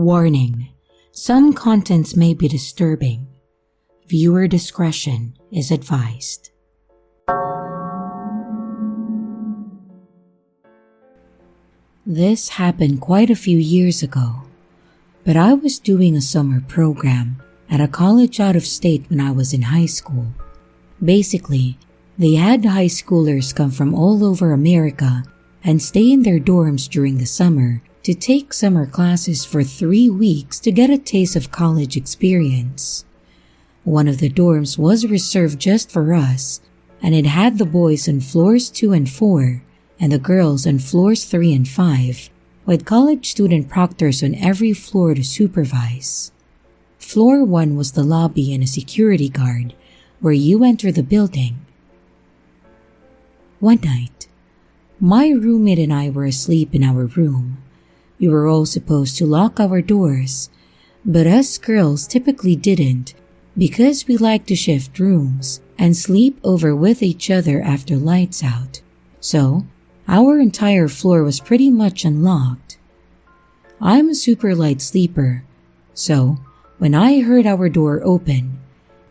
Warning: some contents may be disturbing. Viewer discretion is advised. This happened quite a few years ago, but I was doing a summer program at a college out of state when I was in high school. Basically, they had high schoolers come from all over America and stay in their dorms during the summer to take summer classes for 3 weeks to get a taste of college experience. One of the dorms was reserved just for us, and it had the boys on floors 2 and 4 and the girls on floors 3 and 5, with college student proctors on every floor to supervise. Floor 1 was the lobby and a security guard where you enter the building. One night, my roommate and I were asleep in our room. We were all supposed to lock our doors, but us girls typically didn't because we like to shift rooms and sleep over with each other after lights out. So, our entire floor was pretty much unlocked. I'm a super light sleeper, so when I heard our door open,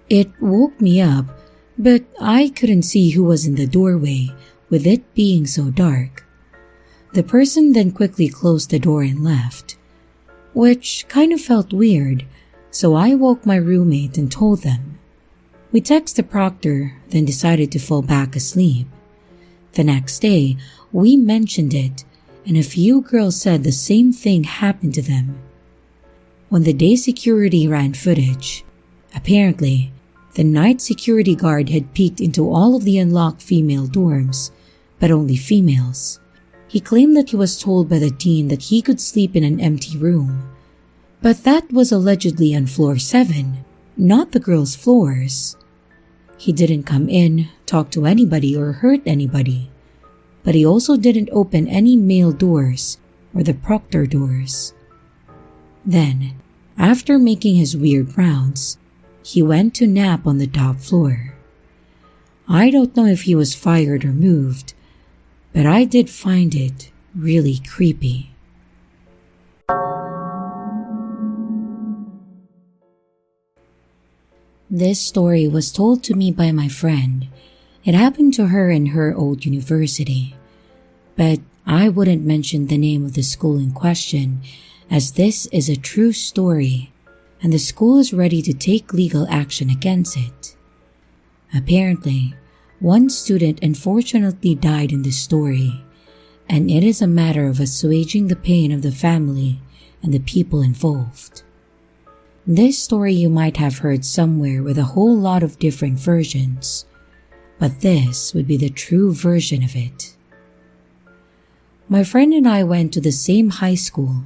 it woke me up, but I couldn't see who was in the doorway with it being so dark. The person then quickly closed the door and left, which kind of felt weird, so I woke my roommate and told them. We texted the proctor, then decided to fall back asleep. The next day, we mentioned it, and a few girls said the same thing happened to them. When the day security ran footage, apparently, the night security guard had peeked into all of the unlocked female dorms, but only females. He claimed that he was told by the dean that he could sleep in an empty room, but that was allegedly on floor 7, not the girls' floors. He didn't come in, talk to anybody, or hurt anybody, but he also didn't open any male doors or the proctor doors. Then, after making his weird rounds, he went to nap on the top floor. I don't know if he was fired or moved, but I did find it really creepy. This story was told to me by my friend. It happened to her in her old university, but I wouldn't mention the name of the school in question, as this is a true story and the school is ready to take legal action against it. Apparently, one student unfortunately died in this story, and it is a matter of assuaging the pain of the family and the people involved. This story you might have heard somewhere with a whole lot of different versions, but this would be the true version of it. My friend and I went to the same high school,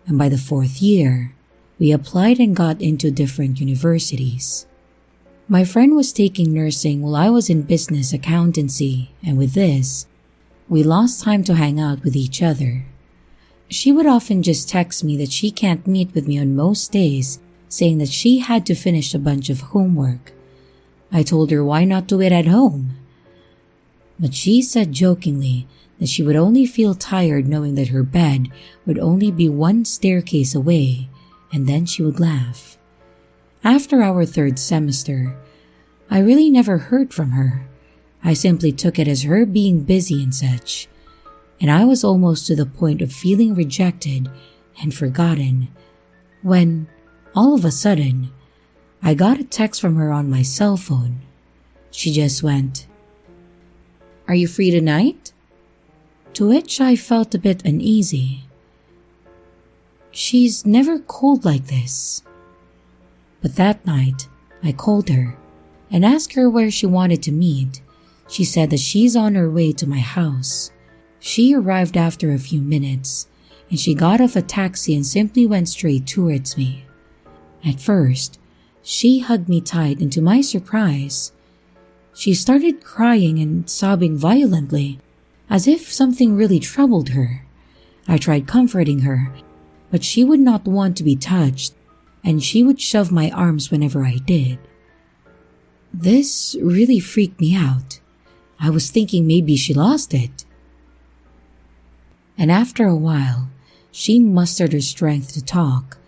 and by the 4th year, we applied and got into different universities. My friend was taking nursing while I was in business accountancy, and with this, we lost time to hang out with each other. She would often just text me that she can't meet with me on most days, saying that she had to finish a bunch of homework. I told her why not do it at home? But she said jokingly that she would only feel tired knowing that her bed would only be 1 staircase away, and then she would laugh. After our 3rd semester, I really never heard from her. I simply took it as her being busy and such, and I was almost to the point of feeling rejected and forgotten when, all of a sudden, I got a text from her on my cell phone. She just went, "Are you free tonight?" To which I felt a bit uneasy. She's never called like this. But that night, I called her and asked her where she wanted to meet. She said that she's on her way to my house. She arrived after a few minutes, and she got off a taxi and simply went straight towards me. At first, she hugged me tight, and to my surprise, she started crying and sobbing violently, as if something really troubled her. I tried comforting her, but she would not want to be touched, and she would shove my arms whenever I did. This really freaked me out. I was thinking maybe she lost it. And after a while, she mustered her strength to talk.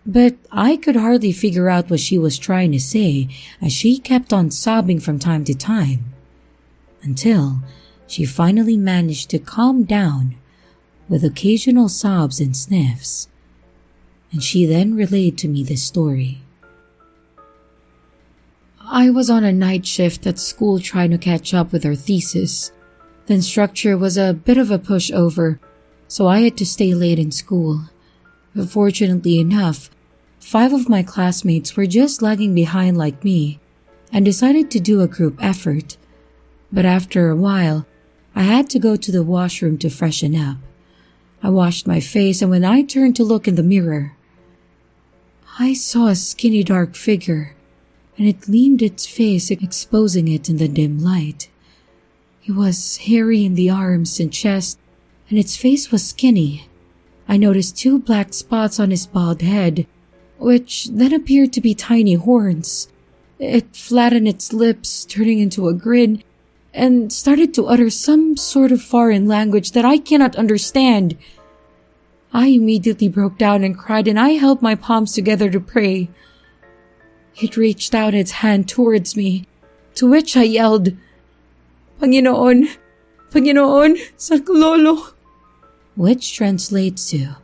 But I could hardly figure out what she was trying to say as she kept on sobbing from time to time. Until she finally managed to calm down with occasional sobs and sniffs. And she then relayed to me this story. I was on a night shift at school trying to catch up with our thesis. The instructor was a bit of a pushover, so I had to stay late in school. But fortunately enough, 5 of my classmates were just lagging behind like me and decided to do a group effort. But after a while, I had to go to the washroom to freshen up. I washed my face, and when I turned to look in the mirror, I saw a skinny dark figure, and it leaned its face, exposing it in the dim light. It was hairy in the arms and chest, and its face was skinny. I noticed 2 black spots on his bald head, which then appeared to be tiny horns. It flattened its lips, turning into a grin, and started to utter some sort of foreign language that I cannot understand. I immediately broke down and cried, and I held my palms together to pray. It reached out its hand towards me, to which I yelled, "Panginoon, Panginoon, Saklolo," which translates to,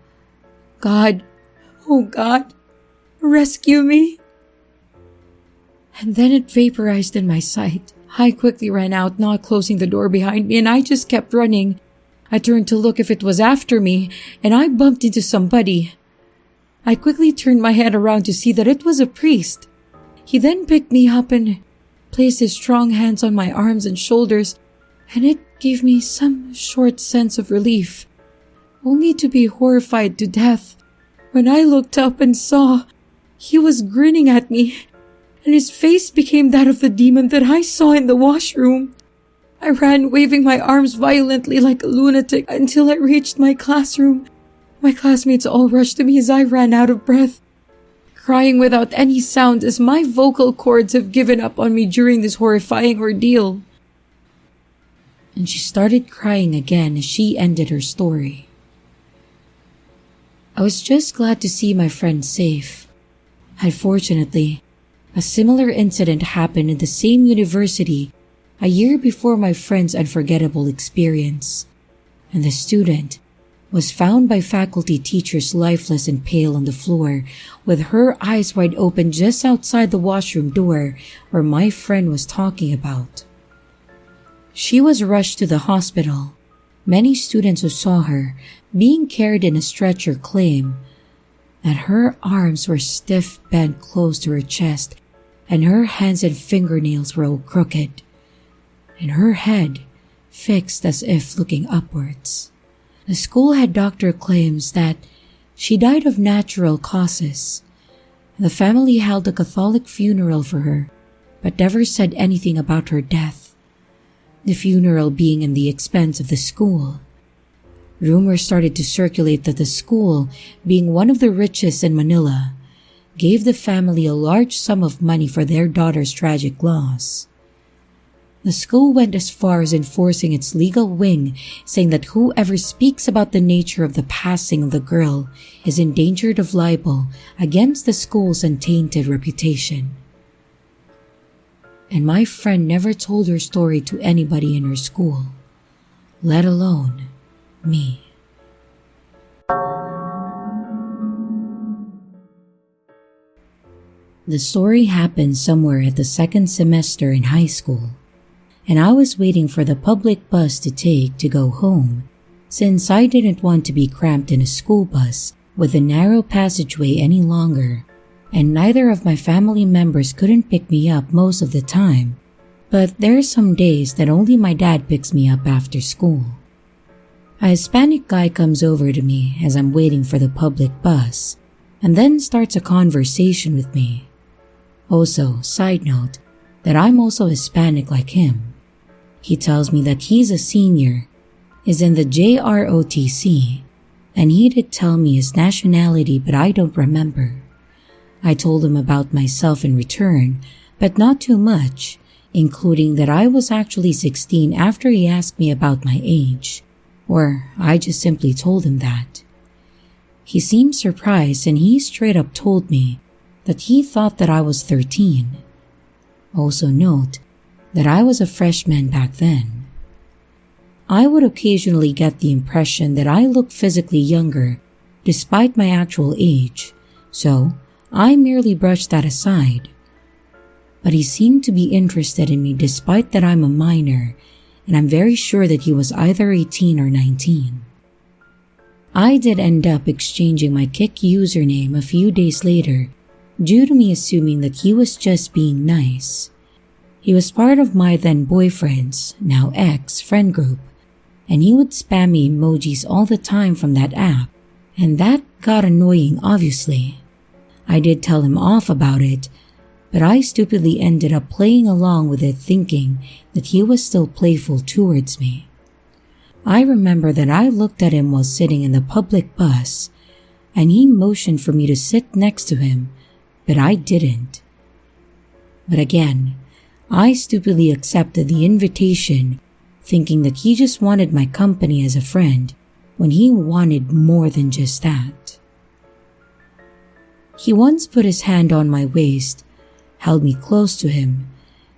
"God, oh God, rescue me." And then it vaporized in my sight. I quickly ran out, not closing the door behind me, and I just kept running. I turned to look if it was after me, and I bumped into somebody. I quickly turned my head around to see that it was a priest. He then picked me up and placed his strong hands on my arms and shoulders, and it gave me some short sense of relief, only to be horrified to death when I looked up and saw he was grinning at me, and his face became that of the demon that I saw in the washroom. I ran, waving my arms violently like a lunatic until I reached my classroom. My classmates all rushed to me as I ran out of breath, crying without any sound as my vocal cords have given up on me during this horrifying ordeal. And she started crying again as she ended her story. I was just glad to see my friend safe. Unfortunately, a similar incident happened in the same university a year before my friend's unforgettable experience, and the student was found by faculty teachers lifeless and pale on the floor, with her eyes wide open just outside the washroom door where my friend was talking about. She was rushed to the hospital. Many students who saw her being carried in a stretcher claim that her arms were stiff, bent close to her chest, and her hands and fingernails were all crooked, and her head fixed as if looking upwards. The school head doctor claims that she died of natural causes. The family held a Catholic funeral for her, but never said anything about her death, the funeral being in the expense of the school. Rumors started to circulate that the school, being one of the richest in Manila, gave the family a large sum of money for their daughter's tragic loss. The school went as far as enforcing its legal wing, saying that whoever speaks about the nature of the passing of the girl is endangered of libel against the school's untainted reputation. And my friend never told her story to anybody in her school, let alone me. The story happened somewhere at the 2nd semester in high school, and I was waiting for the public bus to take to go home, since I didn't want to be cramped in a school bus with a narrow passageway any longer, and neither of my family members couldn't pick me up most of the time, but there are some days that only my dad picks me up after school. A Hispanic guy comes over to me as I'm waiting for the public bus, and then starts a conversation with me. Also, side note, that I'm also Hispanic like him. He tells me that he's a senior, is in the JROTC, and he did tell me his nationality, but I don't remember. I told him about myself in return, but not too much, including that I was actually 16 after he asked me about my age, or I just simply told him that. He seemed surprised and he straight up told me that he thought that I was 13. Also note that I was a freshman back then. I would occasionally get the impression that I looked physically younger despite my actual age, so I merely brushed that aside. But he seemed to be interested in me despite that I'm a minor, and I'm very sure that he was either 18 or 19. I did end up exchanging my Kik username a few days later due to me assuming that he was just being nice. He was part of my then boyfriend's, now ex, friend group, and he would spam me emojis all the time from that app, and that got annoying obviously. I did tell him off about it, but I stupidly ended up playing along with it thinking that he was still playful towards me. I remember that I looked at him while sitting in the public bus, and he motioned for me to sit next to him, but I didn't. But again, I stupidly accepted the invitation, thinking that he just wanted my company as a friend when he wanted more than just that. He once put his hand on my waist, held me close to him,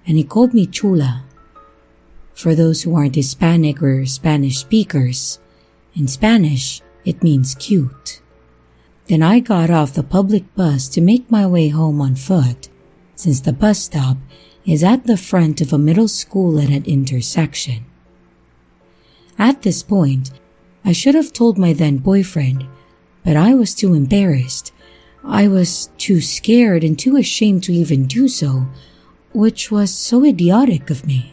and he called me chula. For those who aren't Hispanic or Spanish speakers, in Spanish, it means cute. Then I got off the public bus to make my way home on foot, since the bus stop is at the front of a middle school at an intersection. At this point, I should have told my then boyfriend, but I was too embarrassed. I was too scared and too ashamed to even do so, which was so idiotic of me.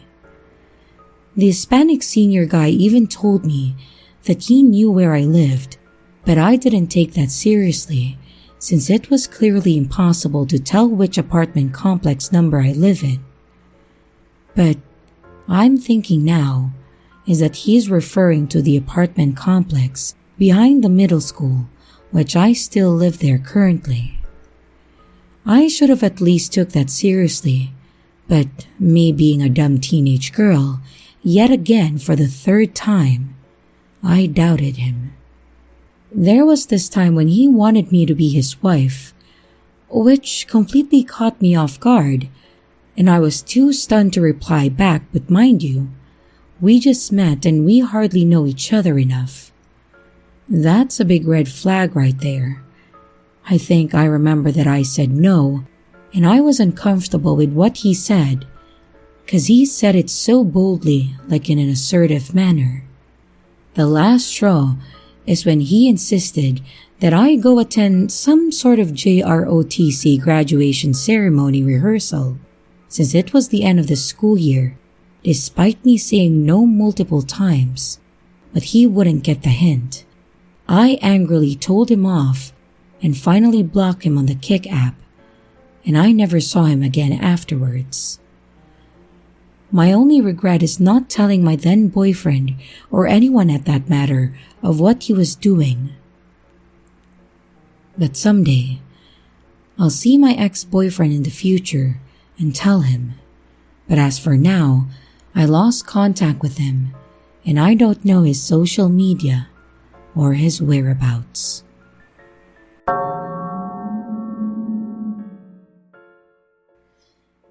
The Hispanic senior guy even told me that he knew where I lived, but I didn't take that seriously since it was clearly impossible to tell which apartment complex number I live in. But I'm thinking now is that he's referring to the apartment complex behind the middle school, which I still live there currently. I should have at least took that seriously, but me being a dumb teenage girl, yet again for the third time, I doubted him. There was this time when he wanted me to be his wife, which completely caught me off guard, and I was too stunned to reply back, but mind you, we just met and we hardly know each other enough. That's a big red flag right there. I think I remember that I said no, and I was uncomfortable with what he said, 'cause he said it so boldly, like in an assertive manner. The last straw is when he insisted that I go attend some sort of JROTC graduation ceremony rehearsal, since it was the end of the school year, despite me saying no multiple times, but he wouldn't get the hint. I angrily told him off and finally blocked him on the Kik app, and I never saw him again afterwards. My only regret is not telling my then boyfriend, or anyone at that matter, of what he was doing. But someday, I'll see my ex-boyfriend in the future and tell him. But as for now, I lost contact with him, and I don't know his social media or his whereabouts.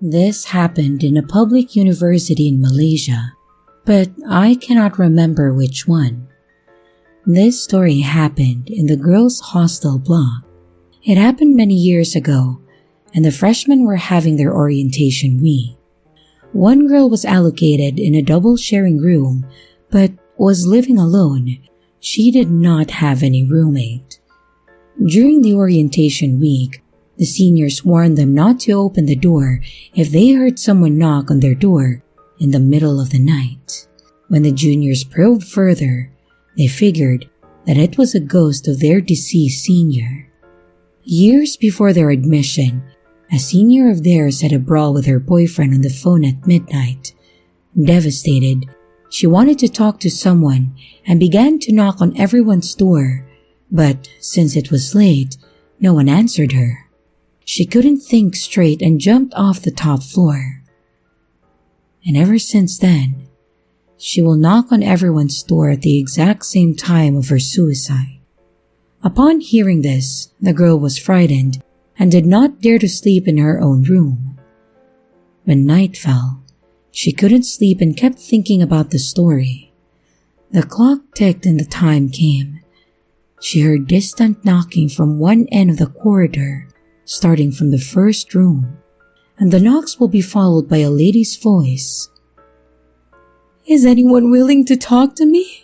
This happened in a public university in Malaysia, but I cannot remember which one. This story happened in the girls' hostel block. It happened many years ago, and the freshmen were having their orientation week. One girl was allocated in a double-sharing room, but was living alone. She did not have any roommate. During the orientation week, the seniors warned them not to open the door if they heard someone knock on their door in the middle of the night. When the juniors probed further, they figured that it was a ghost of their deceased senior. Years before their admission, a senior of theirs had a brawl with her boyfriend on the phone at midnight. Devastated, she wanted to talk to someone and began to knock on everyone's door, but since it was late, no one answered her. She couldn't think straight and jumped off the top floor. And ever since then, she will knock on everyone's door at the exact same time of her suicide. Upon hearing this, the girl was frightened and did not dare to sleep in her own room. When night fell, she couldn't sleep and kept thinking about the story. The clock ticked and the time came. She heard distant knocking from one end of the corridor, starting from the first room, and the knocks will be followed by a lady's voice. "Is anyone willing to talk to me?"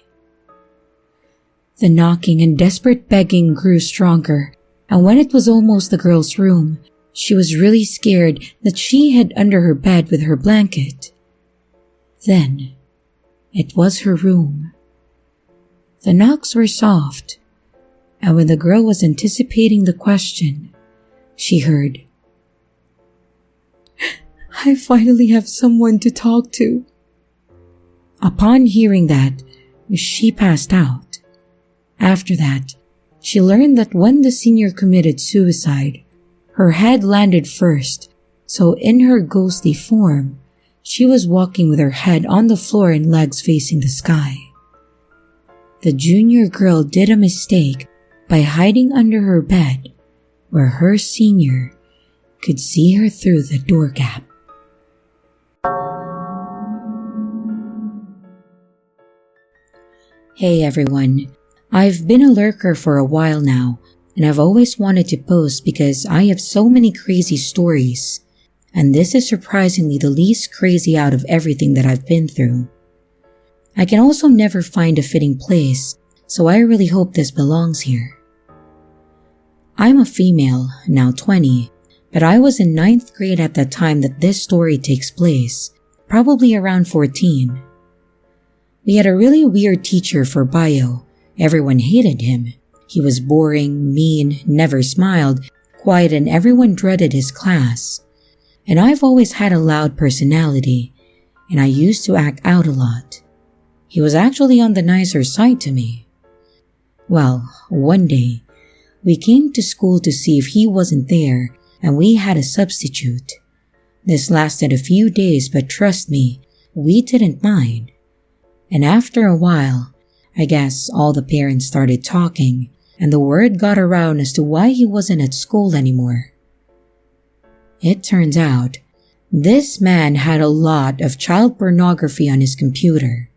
The knocking and desperate begging grew stronger, and when it was almost the girl's room, she was really scared that she hid under her bed with her blanket. Then, it was her room. The knocks were soft, and when the girl was anticipating the question, she heard, "I finally have someone to talk to." Upon hearing that, she passed out. After that, she learned that when the senior committed suicide, her head landed first, so in her ghostly form, she was walking with her head on the floor and legs facing the sky. The junior girl did a mistake by hiding under her bed, where her senior could see her through the door gap. Hey everyone, I've been a lurker for a while now, and I've always wanted to post because I have so many crazy stories, and this is surprisingly the least crazy out of everything that I've been through. I can also never find a fitting place, so I really hope this belongs here. I'm a female, now 20, but I was in 9th grade at the time that this story takes place, probably around 14. We had a really weird teacher for bio. Everyone hated him. He was boring, mean, never smiled, quiet, and everyone dreaded his class. And I've always had a loud personality, and I used to act out a lot. He was actually on the nicer side to me. Well, one day, we came to school to see if he wasn't there, and we had a substitute. This lasted a few days, but trust me, we didn't mind. And after a while, I guess all the parents started talking, and the word got around as to why he wasn't at school anymore. It turns out, this man had a lot of child pornography on his computer.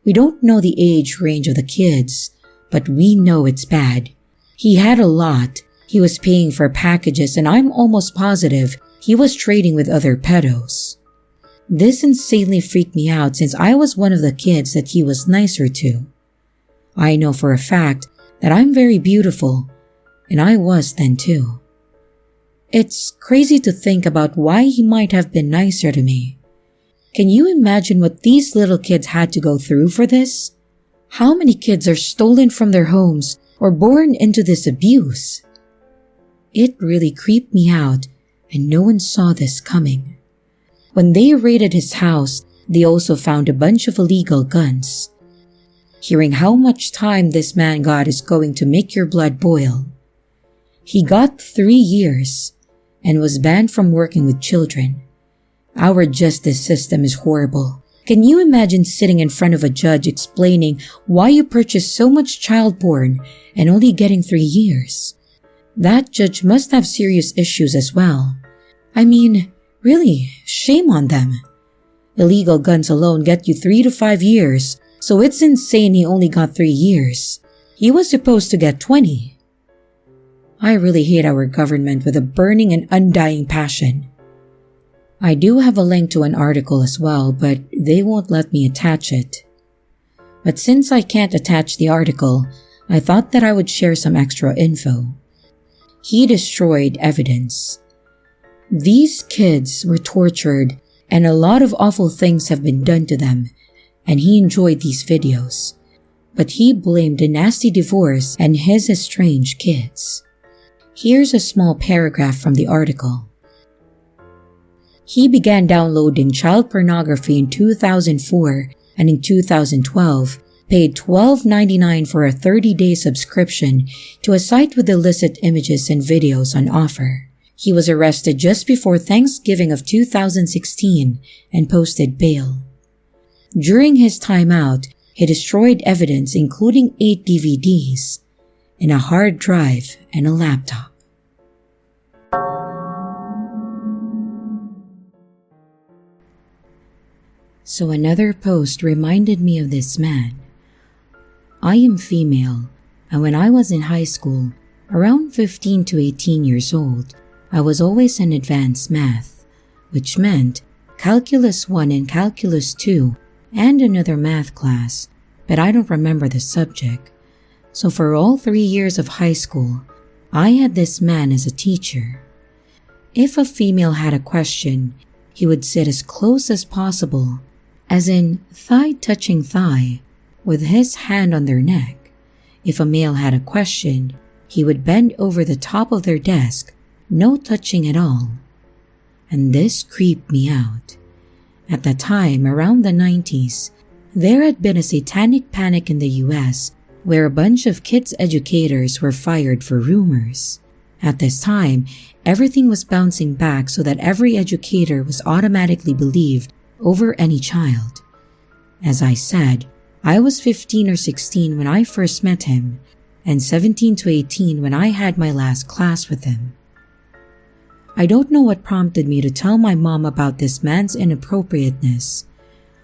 We don't know the age range of the kids, but we know it's bad. He had a lot. He was paying for packages, and I'm almost positive he was trading with other pedos. This insanely freaked me out since I was one of the kids that he was nicer to. I know for a fact that I'm very beautiful, and I was then too. It's crazy to think about why he might have been nicer to me. Can you imagine what these little kids had to go through for this? How many kids are stolen from their homes or born into this abuse? It really creeped me out, and no one saw this coming. When they raided his house, they also found a bunch of illegal guns. Hearing how much time this man got is going to make your blood boil. He got 3 years and was banned from working with children. Our justice system is horrible. Can you imagine sitting in front of a judge explaining why you purchased so much child porn and only getting 3 years? That judge must have serious issues as well. I mean, really, shame on them. Illegal guns alone get you 3 to 5 years, so it's insane he only got 3 years. He was supposed to get 20. I really hate our government with a burning and undying passion. I do have a link to an article as well, but they won't let me attach it. But since I can't attach the article, I thought that I would share some extra info. He destroyed evidence. These kids were tortured, and a lot of awful things have been done to them, and he enjoyed these videos. But he blamed a nasty divorce and his estranged kids. Here's a small paragraph from the article. He began downloading child pornography in 2004, and in 2012, paid $12.99 for a 30-day subscription to a site with illicit images and videos on offer. He was arrested just before Thanksgiving of 2016 and posted bail. During his time out, he destroyed evidence including 8 DVDs. and a hard drive and a laptop. So another post reminded me of this man. I am female, and when I was in high school, around 15 to 18 years old, I was always in advanced math, which meant Calculus 1 and Calculus 2 and another math class, but I don't remember the subject. So for all 3 years of high school, I had this man as a teacher. If a female had a question, he would sit as close as possible, as in thigh touching thigh, with his hand on their neck. If a male had a question, he would bend over the top of their desk, no touching at all. And this creeped me out. At the time, around the 90s, there had been a satanic panic in the US where a bunch of kids' educators were fired for rumors. At this time, everything was bouncing back so that every educator was automatically believed over any child. As I said, I was 15 or 16 when I first met him, and 17 to 18 when I had my last class with him. I don't know what prompted me to tell my mom about this man's inappropriateness.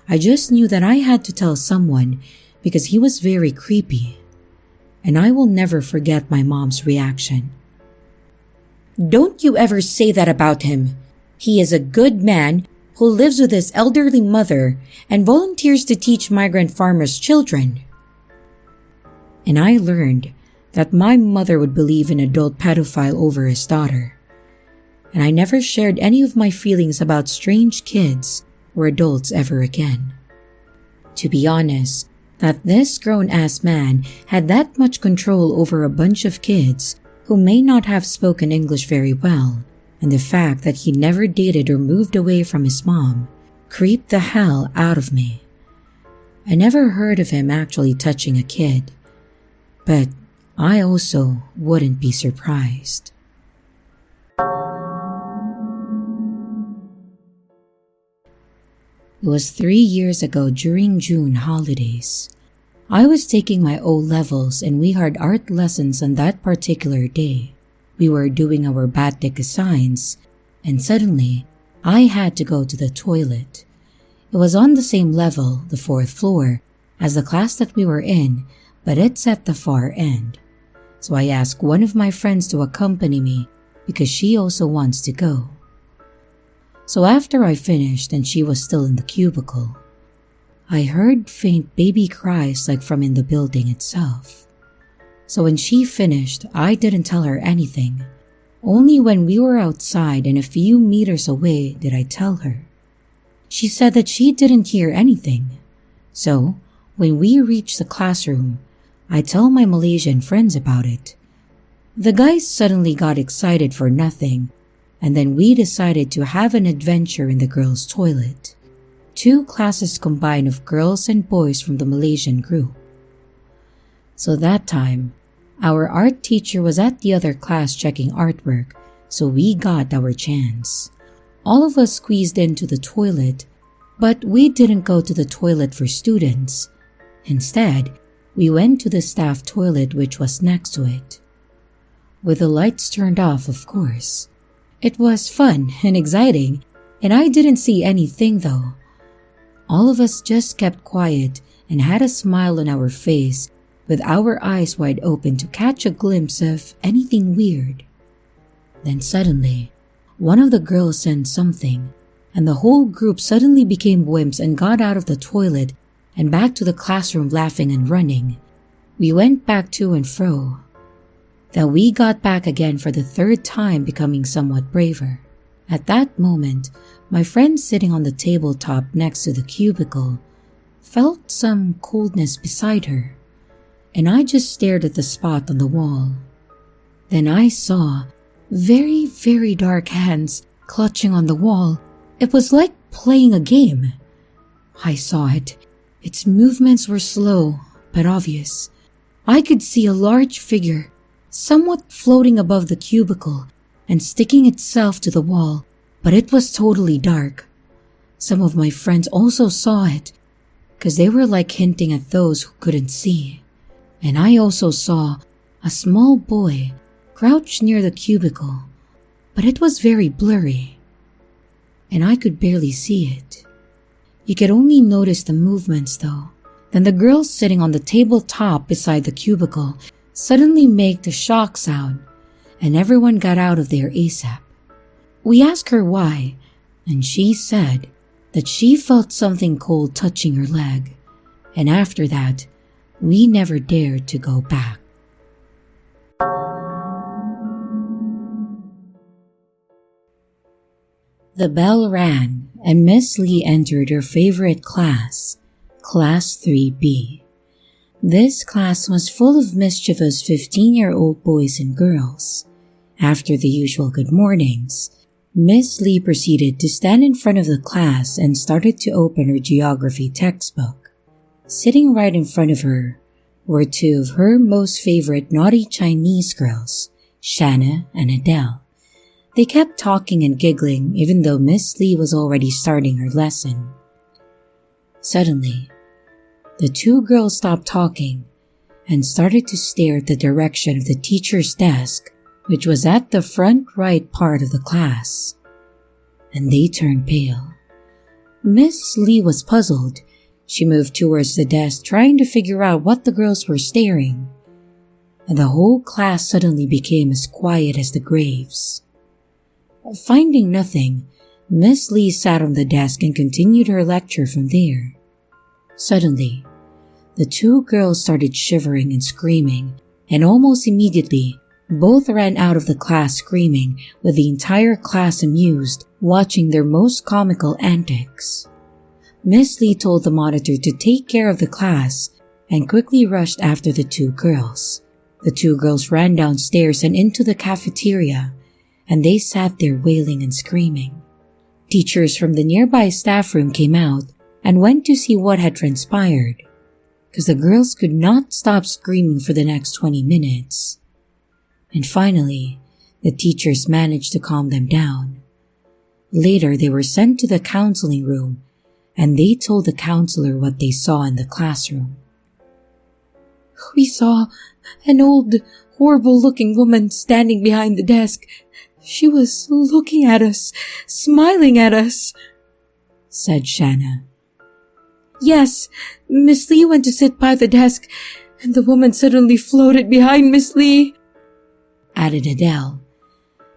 I just knew that I had to tell someone because he was very creepy. And I will never forget my mom's reaction. "Don't you ever say that about him. He is a good man who lives with his elderly mother and volunteers to teach migrant farmers' children." And I learned that my mother would believe an adult pedophile over his daughter. And I never shared any of my feelings about strange kids or adults ever again. To be honest, that this grown-ass man had that much control over a bunch of kids who may not have spoken English very well, and the fact that he never dated or moved away from his mom creeped the hell out of me. I never heard of him actually touching a kid, but I also wouldn't be surprised. It was 3 years ago during June holidays. I was taking my O-levels and we had art lessons on that particular day. We were doing our batik assigns, and suddenly, I had to go to the toilet. It was on the same level, the 4th floor, as the class that we were in, but it's at the far end. So I asked one of my friends to accompany me because she also wants to go. So after I finished and she was still in the cubicle, I heard faint baby cries like from in the building itself. So when she finished, I didn't tell her anything. Only when we were outside and a few meters away did I tell her. She said that she didn't hear anything. So when we reached the classroom, I tell my Malaysian friends about it. The guys suddenly got excited for nothing, and then we decided to have an adventure in the girls' toilet. 2 classes combined of girls and boys from the Malaysian group. So that time, our art teacher was at the other class checking artwork, so we got our chance. All of us squeezed into the toilet, but we didn't go to the toilet for students. Instead, we went to the staff toilet which was next to it. With the lights turned off, of course. It was fun and exciting, and I didn't see anything though. All of us just kept quiet and had a smile on our face, with our eyes wide open to catch a glimpse of anything weird. Then suddenly, one of the girls said something, and the whole group suddenly became wimps and got out of the toilet and back to the classroom laughing and running. We went back to and fro. Then we got back again for the 3rd time, becoming somewhat braver. At that moment, my friend sitting on the tabletop next to the cubicle felt some coldness beside her, and I just stared at the spot on the wall. Then I saw very, very dark hands clutching on the wall. It was like playing a game. I saw it. Its movements were slow, but obvious. I could see a large figure, somewhat floating above the cubicle and sticking itself to the wall, but it was totally dark. Some of my friends also saw it, because they were like hinting at those who couldn't see. And I also saw A small boy crouched near the cubicle, but it was very blurry, and I could barely see it. You could only notice the movements though. Then the girl sitting on the tabletop beside the cubicle suddenly made the shock sound, and everyone got out of there ASAP. We asked her why, and she said that she felt something cold touching her leg, and after that, we never dared to go back. The bell rang, and Miss Lee entered her favorite class, Class 3B. This class was full of mischievous 15-year-old boys and girls. After the usual good mornings, Miss Lee proceeded to stand in front of the class and started to open her geography textbook. Sitting right in front of her were two of her most favorite naughty Chinese girls, Shanna and Adele. They kept talking and giggling even though Miss Lee was already starting her lesson. Suddenly, the two girls stopped talking and started to stare at the direction of the teacher's desk, which was at the front right part of the class. And they turned pale. Miss Lee was puzzled. She moved towards the desk trying to figure out what the girls were staring. And the whole class suddenly became as quiet as the graves. Finding nothing, Miss Lee sat on the desk and continued her lecture from there. Suddenly, the two girls started shivering and screaming, and almost immediately, both ran out of the class screaming, with the entire class amused, watching their most comical antics. Miss Lee told the monitor to take care of the class and quickly rushed after the two girls. The two girls ran downstairs and into the cafeteria, and they sat there wailing and screaming. Teachers from the nearby staff room came out and went to see what had transpired, because the girls could not stop screaming for the next 20 minutes. And finally, the teachers managed to calm them down. Later, they were sent to the counseling room, and they told the counselor what they saw in the classroom. "We saw an old, horrible-looking woman standing behind the desk. She was looking at us, smiling at us," said Shanna. "Yes, Miss Lee went to sit by the desk, and the woman suddenly floated behind Miss Lee," added Adele.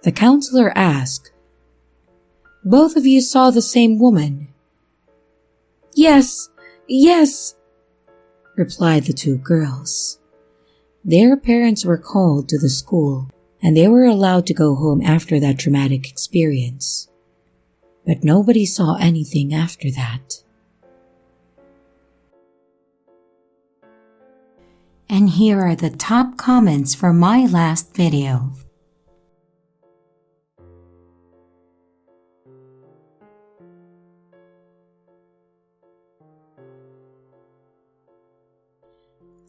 The counselor asked, "Both of you saw the same woman?" Yes, replied the two girls. Their parents were called to the school, and they were allowed to go home after that traumatic experience. But nobody saw anything after that. And here are the top comments for my last video.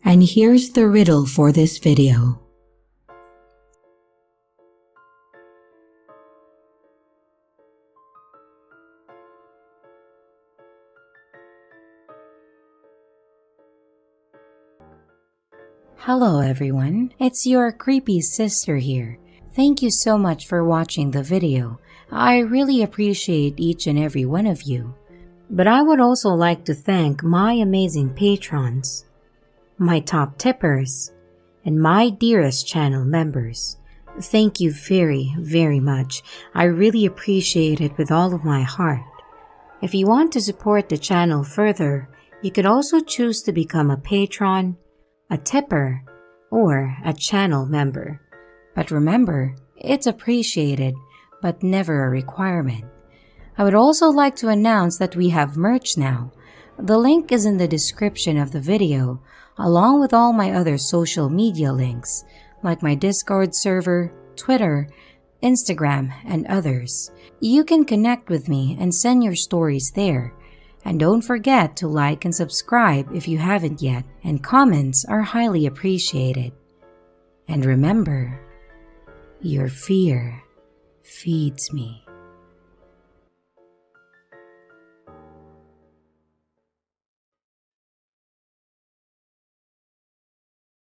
And here's the riddle for this video. Hello everyone, it's your creepy sister here. Thank you so much for watching the video. I really appreciate each and every one of you. But I would also like to thank my amazing patrons, my top tippers, and my dearest channel members. Thank you very, very much. I really appreciate it with all of my heart. If you want to support the channel further, you could also choose to become a patron, a tipper, or a channel member. But remember, it's appreciated, but never a requirement. I would also like to announce that we have merch now. The link is in the description of the video, along with all my other social media links, like my Discord server, Twitter, Instagram, and others. You can connect with me and send your stories there. And don't forget to like and subscribe if you haven't yet, and comments are highly appreciated. And remember, your fear feeds me.